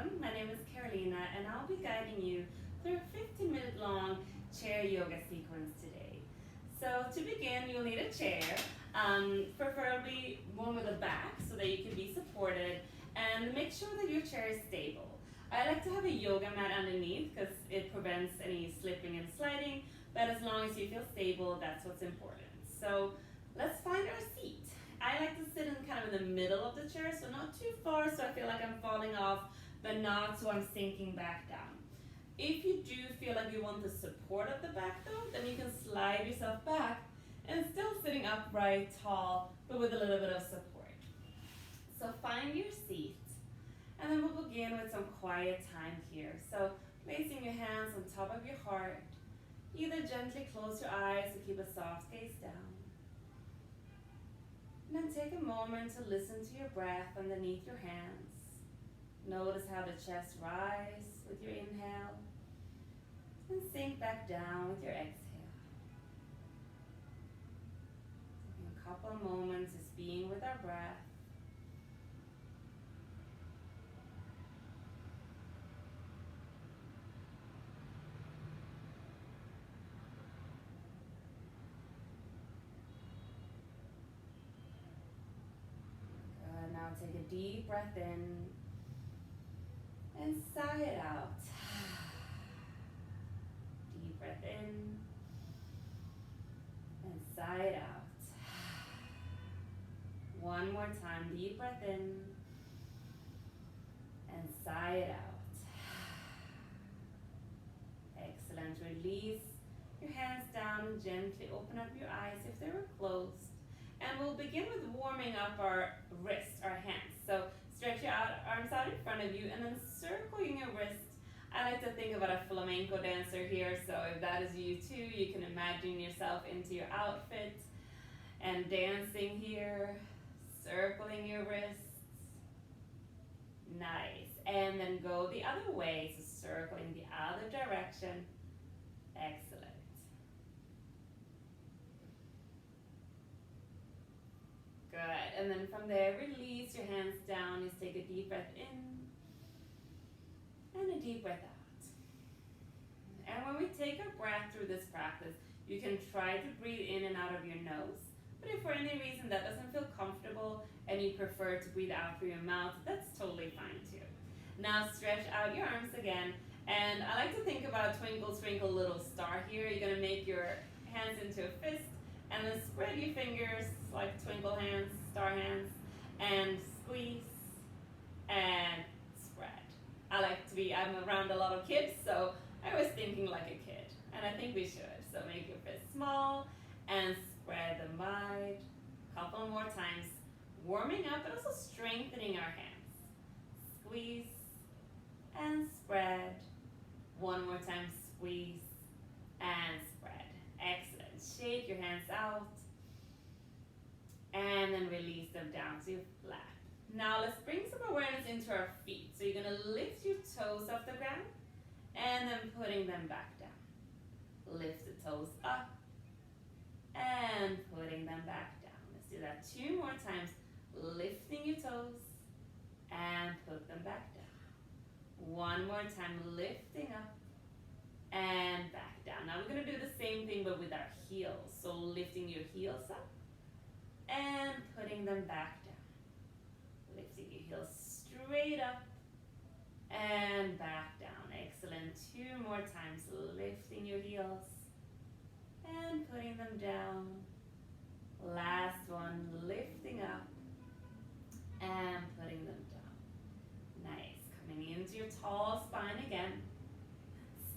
everyone. My name is Carolina and I'll be guiding you through a 15-minute long chair yoga sequence today. So to begin, you'll need a chair, preferably one with a back so that you can be supported, and make sure that your chair is stable. I like to have a yoga mat underneath because it prevents any slipping and sliding, but as long as you feel stable, that's what's important. So let's find our seat. I like to sit in kind of in the middle of the chair, so not too far so I feel like I'm falling off, but not so I'm sinking back down. If you do feel like you want the support of the back though, then you can slide yourself back and still sitting upright, tall, but with a little bit of support. So find your seat, and then we'll begin with some quiet time here. So placing your hands on top of your heart, either gently close your eyes or keep a soft gaze down. And then take a moment to listen to your breath underneath your hands. Notice how the chest rises with your inhale and sink back down with your exhale. Taking a couple of moments just being with our breath. Now take a deep breath in and sigh it out. Deep breath in and sigh it out. One more time, deep breath in and sigh it out. Excellent. Release your hands down and gently open up your eyes if they were closed. And we'll begin with warming up our wrists, our hands. So stretch your arms out in front of you and then circling your wrist. I like to think about a flamenco dancer here, so if that is you too, you can imagine yourself into your outfit and dancing here, circling your wrists. Nice. And then go the other way, so circling the other direction. Excellent. Good, and then from there, release your hands down. Just take a deep breath in and a deep breath out. And when we take a breath through this practice, you can try to breathe in and out of your nose. But if for any reason that doesn't feel comfortable and you prefer to breathe out through your mouth, that's totally fine too. Now stretch out your arms again. And I like to think about twinkle, twinkle, little star here. You're gonna make your hands into a fist, and then spread your fingers like twinkle hands, star hands, and squeeze and spread. I'm around a lot of kids, so I was thinking like a kid, and I think we should. So make your fist small and spread them wide. Couple more times, warming up but also strengthening our hands. Squeeze and spread. One more time, squeeze and spread. Excellent. Shake your hands out and then release them down to your flat. Now let's bring some awareness into our feet. So you're gonna lift your toes off the ground and then putting them back down. Lift the toes up and putting them back down. Let's do that 2 more times. Lifting your toes and put them back down. 1 more time, lifting up and back down. Now we're going to do the same thing but with our heels. So lifting your heels up and putting them back down. Lifting your heels straight up and back down. Excellent. 2 more times. Lifting your heels and putting them down. Last one. Lifting up and putting them down. Nice. Coming into your tall spine again.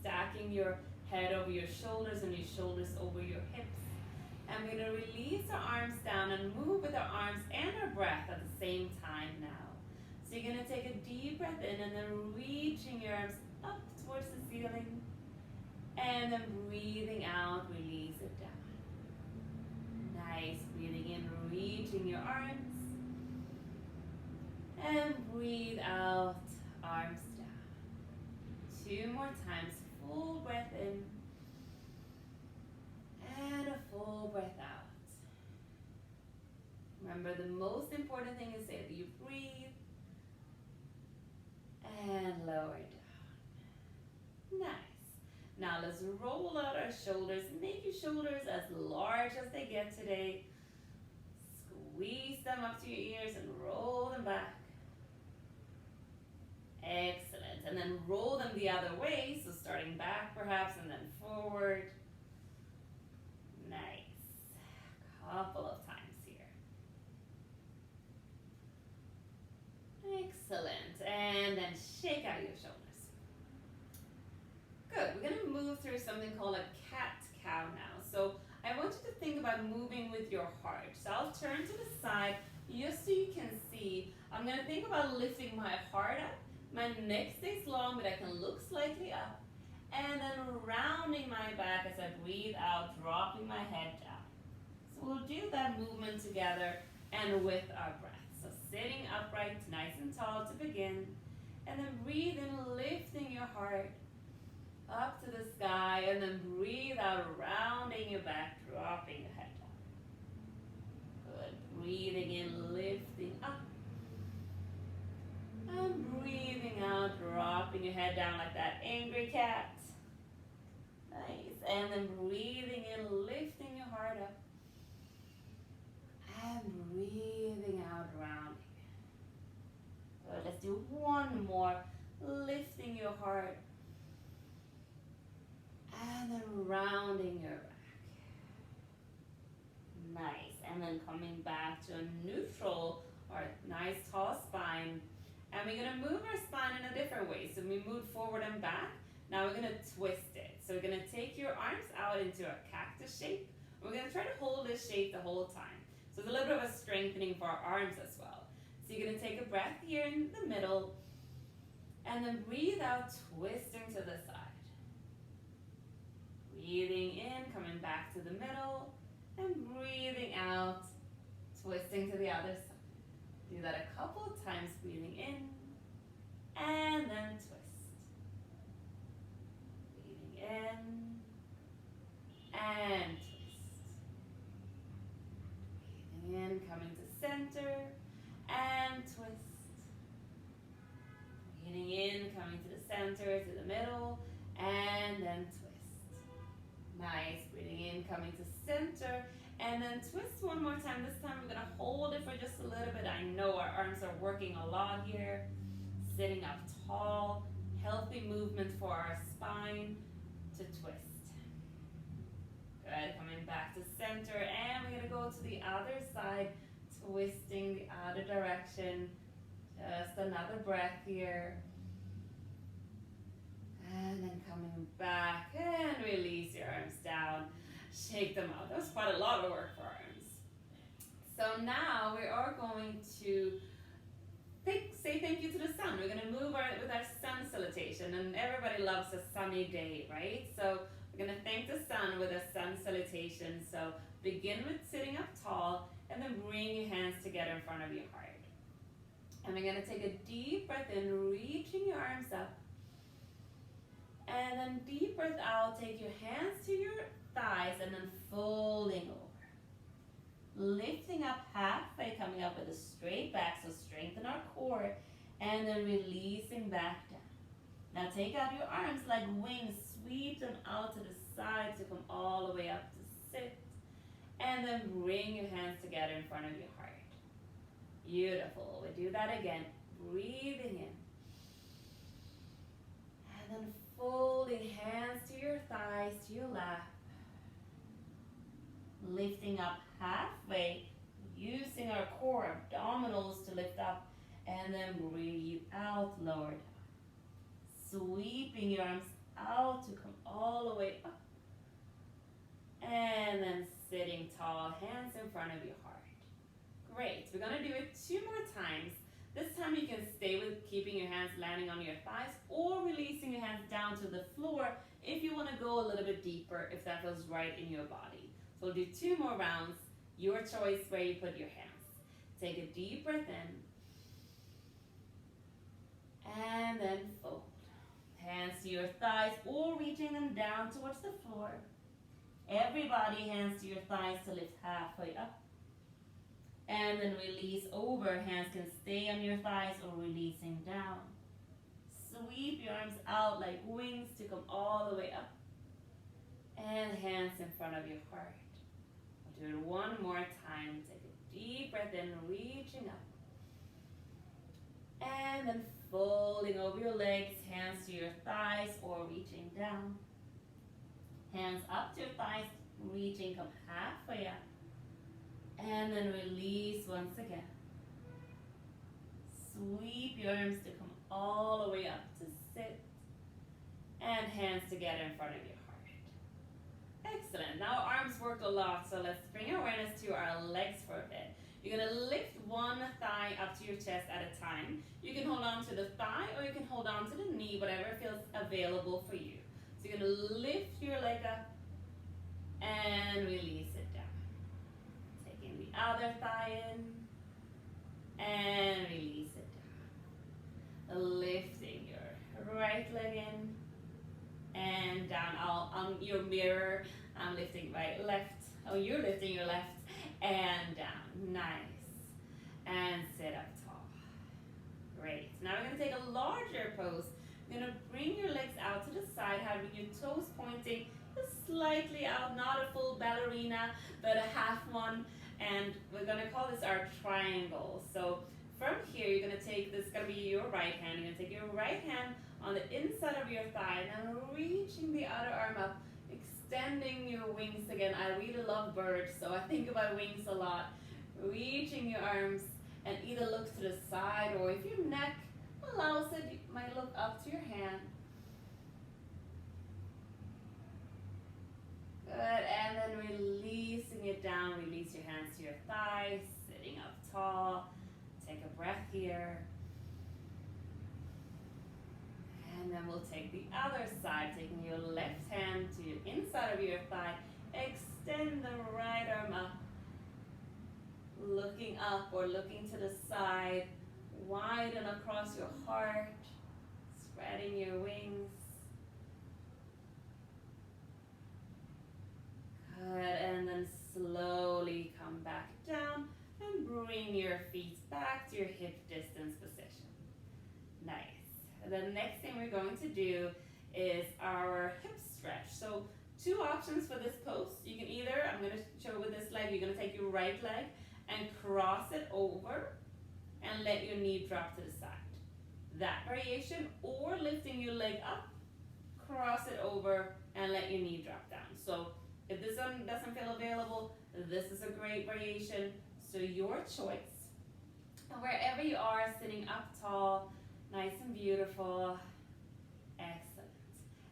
Stacking your head over your shoulders and your shoulders over your hips. And we're going to release our arms down and move with our arms and our breath at the same time now. So you're going to take a deep breath in and then reaching your arms up towards the ceiling. And then breathing out, release it down. Nice. Breathing in, reaching your arms. And breathe out, arms down. 2 more times. Full breath in and a full breath out. Remember, the most important thing is that you breathe and and lower down. Nice. Now let's roll out our shoulders. Make your shoulders as large as they get today. Squeeze them up to your ears and roll them back. Excellent. And then roll them the other way. So starting back perhaps and then forward. Nice. Couple of times here. Excellent. And then shake out your shoulders. Good. We're going to move through something called a cat-cow now. So I want you to think about moving with your heart. So I'll turn to the side just so you can see. I'm going to think about lifting my heart up. My neck stays long, but I can look slightly up. And then rounding my back as I breathe out, dropping my head down. So we'll do that movement together and with our breath. So sitting upright, nice and tall to begin. And then breathe in, lifting your heart up to the sky. And then breathe out, rounding your back, dropping your head down. Good. Breathing in, lifting up. And breathing out, dropping your head down like that angry cat. Nice. And then breathing in, lifting your heart up. And breathing out, rounding. Good. Let's do one more. Lifting your heart. And then rounding your back. Nice. And then coming back to a neutral or nice tall spine. And we're going to move our spine in a different way. So we move forward and back. Now we're going to twist it. So we're going to take your arms out into a cactus shape. We're going to try to hold this shape the whole time. So it's a little bit of a strengthening for our arms as well. So you're going to take a breath here in the middle. And then breathe out, twisting to the side. Breathing in, coming back to the middle. And breathing out, twisting to the other side. Do that a couple of times, breathing in, and then twist. Breathing in, and twist. Breathing in, coming to center, and twist. Breathing in, coming to the center, to the middle, and then twist. Nice, breathing in, coming to center, and then twist one more time. This time we're going to hold it for just a little bit. I know our arms are working a lot here. Sitting up tall, healthy movement for our spine to twist. Good, coming back to center, and we're going to go to the other side, twisting the other direction. Just another breath here. And then coming back and release your arms down. Shake them out. That was quite a lot of work for our arms. So now we are going to say thank you to the sun. We're going to move with our sun salutation. And everybody loves a sunny day, right? So we're going to thank the sun with a sun salutation. So begin with sitting up tall and then bring your hands together in front of your heart. And we're going to take a deep breath in, reaching your arms up. And then deep breath out, take your hands to your thighs and then folding over. Lifting up halfway, coming up with a straight back, so strengthen our core. And then releasing back down. Now take out your arms like wings, sweep them out to the side to come all the way up to sit. And then bring your hands together in front of your heart. Beautiful. We do that again. Breathing in. And then folding hands to your thighs, to your lap. Lifting up halfway, using our core, abdominals to lift up. And then breathe out, lower down. Sweeping your arms out to come all the way up. And then sitting tall, hands in front of your heart. Great. We're going to do it 2 more times. This time you can stay with keeping your hands landing on your thighs or releasing your hands down to the floor if you want to go a little bit deeper, if that feels right in your body. So we'll do 2 more rounds. Your choice where you put your hands. Take a deep breath in. And then fold. Hands to your thighs or reaching them down towards the floor. Everybody, hands to your thighs to lift halfway up. And then release over. Hands can stay on your thighs or releasing down. your arms out like wings to come all the way up. And hands in front of your heart. We'll do it one more time. Take a deep breath in, reaching up. And then folding over your legs, hands to your thighs or reaching down. Hands up to your thighs, reaching, come halfway up. And then release once again. Sweep your arms to come all the way up to sit. And hands together in front of your heart. Excellent. Now arms worked a lot, so let's bring awareness to our legs for a bit. You're going to lift one thigh up to your chest at a time. You can hold on to the thigh or you can hold on to the knee, whatever feels available for you. So you're going to lift your leg up and release it down. Taking the other thigh in and release it down. Lifting your right leg in and down. On your mirror, I'm lifting right, left. Oh, you're lifting your left and down. Nice. And sit up tall. Great. Now we're going to take a larger pose. You're going to bring your legs out to the side, having your toes pointing just slightly out, not a full ballerina, but a half one. And we're going to call this our triangle. So from here, you're going to take, this is going to be your right hand. You're going to take your right hand on the inside of your thigh and reaching the other arm up, extending your wings again. I really love birds, so I think about wings a lot. Reaching your arms and either look to the side, or if your neck allows it, you might look up to your hand. Good, and then releasing it down. Release your hands to your thighs, sitting up tall. Take a breath here. And then we'll take the other side, taking your left hand to the inside of your thigh. Extend the right arm up. Looking up or looking to the side. Widen across your heart. Spreading your wings. Good, and then slowly come back down and bring your feet back to your hip distance position. Nice. The next thing we're going to do is our hip stretch. So two options for this pose. You can either, I'm going to show with this leg, you're going to take your right leg and cross it over and let your knee drop to the side. That variation, or lifting your leg up, cross it over and let your knee drop down. So if this one doesn't feel available, this is a great variation. So your choice. And wherever you are, sitting up tall, nice and beautiful. Excellent.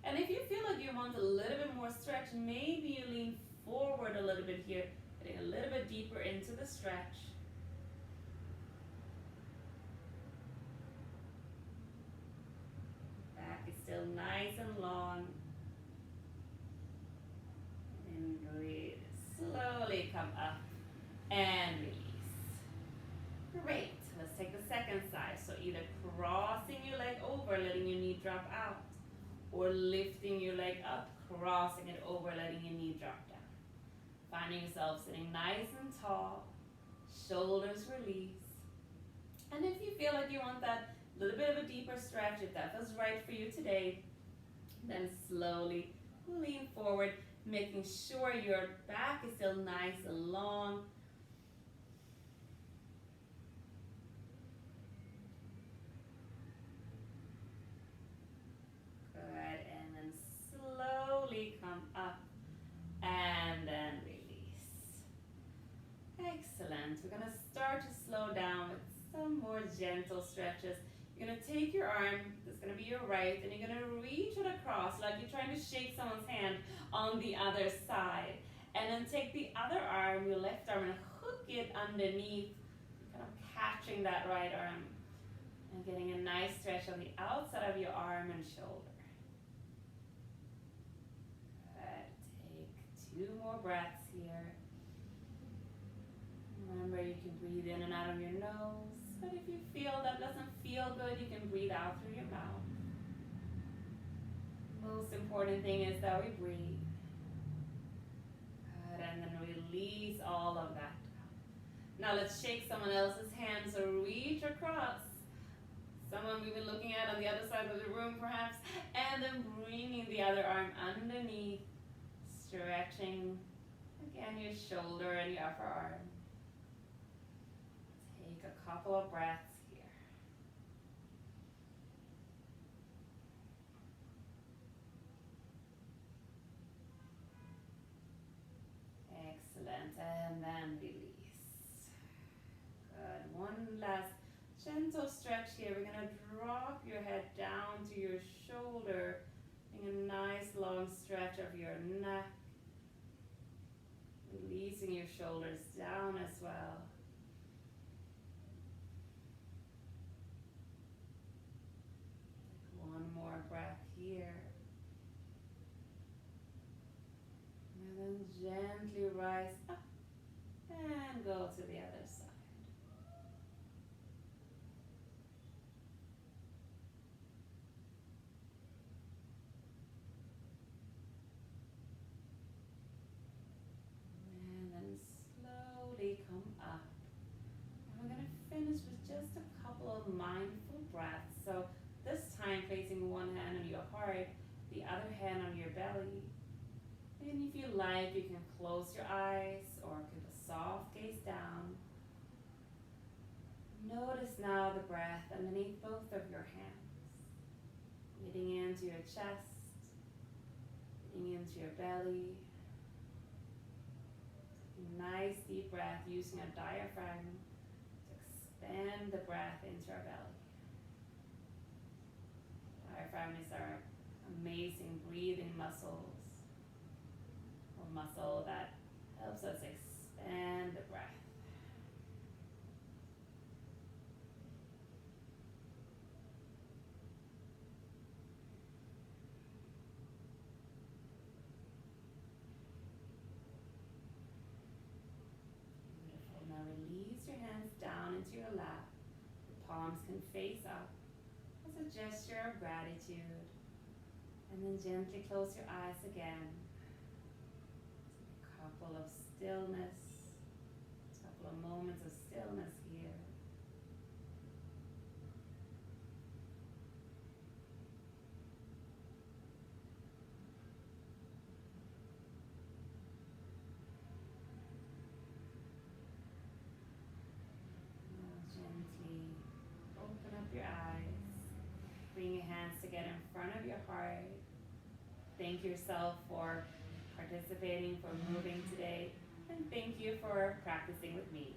And if you feel like you want a little bit more stretch, maybe you lean forward a little bit here, getting a little bit deeper into the stretch. Back is still nice and long. And breathe. Slowly come up and release. Great. Let's take the second side. So either crossing your leg over, letting your knee drop out, or lifting your leg up, crossing it over, letting your knee drop down. Finding yourself sitting nice and tall, shoulders release. And if you feel like you want that little bit of a deeper stretch, if that feels right for you today, then slowly lean forward, making sure your back is still nice and long. Good, and then slowly come up and then release. Excellent. We're going to start to slow down with some more gentle stretches. You're going to take your arm, that's going to be your right, and you're going to reach it across like you're trying to shake someone's hand on the other side. And then take the other arm, your left arm, and hook it underneath, kind of catching that right arm. And getting a nice stretch on the outside of your arm and shoulder. Good. Take 2 more breaths here. Remember, you can breathe in and out of your nose. But if you feel that doesn't feel good, you can breathe out through your mouth. Most important thing is that we breathe. Good, and then release all of that. Now let's shake someone else's hand. So reach across. someone we've been looking at on the other side of the room perhaps, and then bringing the other arm underneath, stretching again your shoulder and your upper arm. Take a couple of breaths here. Excellent, and then release. Good, one last gentle stretch here. We're gonna drop your head down to your shoulder, getting a nice long stretch of your neck. Releasing your shoulders down as well. One more breath here. And then gently rise up and go to the other side. And then slowly come up. And we're going to finish with just a couple of mindful breaths. So this time placing one hand on your heart, the other hand on your belly. And if you like, you can close your eyes or keep a soft gaze down. Notice now the breath underneath both of your hands. Breathing into your chest, breathing into your belly. Nice deep breath using a diaphragm to expand the breath into our belly. Diaphragm is our amazing breathing muscle that helps us expand the breath. Beautiful. Now release your hands down into your lap. The palms can face up as a gesture of gratitude. And then gently close your eyes again. Couple of stillness, couple of moments of stillness here. Now gently open up your eyes, bring your hands together in front of your heart. Thank yourself for participating, for moving today, and thank you for practicing with me.